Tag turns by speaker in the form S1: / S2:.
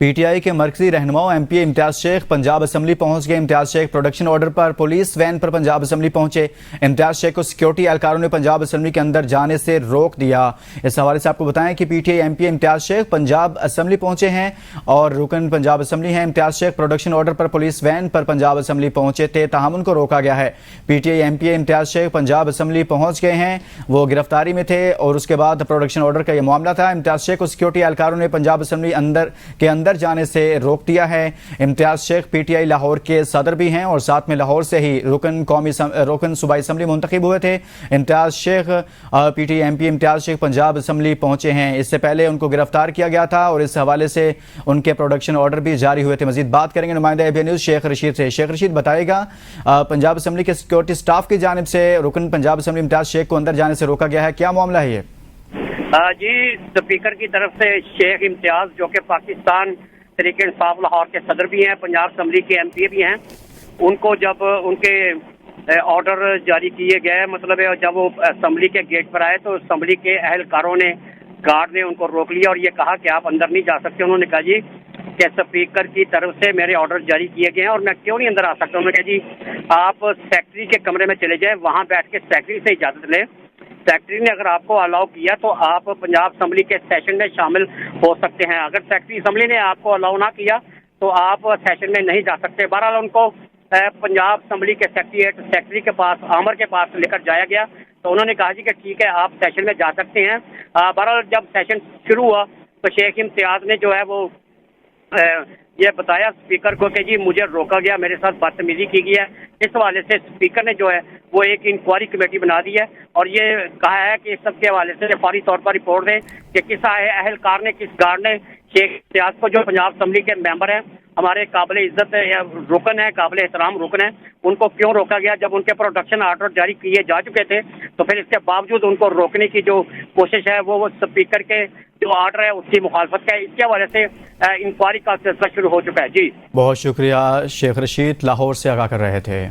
S1: PTI के मरकजी रहनुमाओं MP Imtiaz Sheikh Punjab assembly पहुंच गए। इम्तियाज शेख प्रोडक्शन ऑर्डर पर पुलिस वैन पर पंजाब असम्बली पहुंचे। इम्तियाज शेख को सिक्योरिटी एहलकारों ने पंजाब असम्बली के अंदर जाने से रोक दिया। इस हवाले से आपको बताएं कि PTI MP Imtiaz Sheikh Punjab assembly पहुंचे हैं और रुकन पंजाब असम्बली हैं। इम्तियाज शेख प्रोडक्शन ऑर्डर पर पुलिस वैन पर पंजाब असम्बली पहुंचे थे, ताहम उनको रोका गया है। PTI MP Imtiaz Sheikh Punjab assembly पहुंच गए हैं, वो गिरफ्तारी में थे और उसके बाद प्रोडक्शन ऑर्डर का यह मामला था। इम्तियाज शेख को सिक्योरिटी एहलकारों ने पंजाब असम्बली के अंदर जाने से रोक दिया है। इम्तियाज शेख पीटीआई लाहौर के सदर भी हैं और साथ में लाहौर से ही रुकन सूबाई असम्बली मुंतखब हुए थे। Imtiaz Sheikh PTI MP Imtiaz Sheikh Punjab assembly पहुंचे हैं। इससे पहले उनको गिरफ्तार किया गया था और इस हवाले से उनके प्रोडक्शन ऑर्डर भी जारी हुए थे। मजीद बात करेंगे नुमाइंदा एबीएन न्यूज़ शेख रशीद से। शेख रशीद बताएगा, पंजाब असम्बली के सिक्योरिटी स्टाफ की जानिब से रुकन पंजाब असम्बली इम्तियाज शेख को अंदर जाने से रोका गया है, क्या मामला है ये?
S2: जी, स्पीकर की तरफ से शेख इम्तियाज जो कि पाकिस्तान तहरीक इंसाफ लाहौर के सदर भी हैं, पंजाब असम्बली के एमपी भी हैं, उनको जब उनके ऑर्डर जारी किए गए, मतलब जब वो असम्बली के गेट पर आए तो असम्बली के अहलकारों ने, गार्ड ने उनको रोक लिया और ये कहा कि आप अंदर नहीं जा सकते। उन्होंने कहा जी कि स्पीकर की तरफ से मेरे ऑर्डर जारी किए गए हैं और मैं क्यों नहीं अंदर आ सकता। उन्होंने कहा जी आप सेक्रेटरी के कमरे में चले जाए, वहाँ बैठ के सेक्रेटरी से इजाज़त लें। सेक्रेटरी ने अगर आपको अलाउ किया तो आप पंजाब असम्बली के सेशन में शामिल हो सकते हैं। अगर सेक्रेटरी असम्बली ने आपको अलाउ ना किया तो आप सेशन में नहीं जा सकते। बहरहाल उनको पंजाब असम्बली के सेक्रेटरी के पास, आमर के पास लेकर जाया गया तो उन्होंने कहा जी कि ठीक है आप सेशन में जा सकते हैं। बहरहाल जब सेशन शुरू हुआ तो शेख इम्तियाज ने जो है वो ये बताया स्पीकर को कि जी मुझे रोका गया, मेरे साथ बदतमीजी की गई है। इस हवाले से स्पीकर ने जो है वो एक इंक्वायरी कमेटी बना दी है और ये कहा है कि इस सब के हवाले से फौरी तौर पर रिपोर्ट दें कि किस अहलकार ने, किस गार्ड ने शेख इम्तियाज को, जो पंजाब असम्बली के मेंबर हैं, हमारे काबिल इज्जत रुकन है, काबिल एहतराम रुकन है, उनको क्यों रोका गया। जब उनके प्रोडक्शन ऑर्डर जारी किए जा चुके थे तो फिर इसके बावजूद उनको रोकने की जो कोशिश है वो स्पीकर के जो ऑर्डर है उसकी मुखालफत का है। इसके हवाले से इंक्वायरी का सिलसिला शुरू हो चुका है। जी
S1: बहुत शुक्रिया शेख रशीद, लाहौर से आगाह कर रहे थे।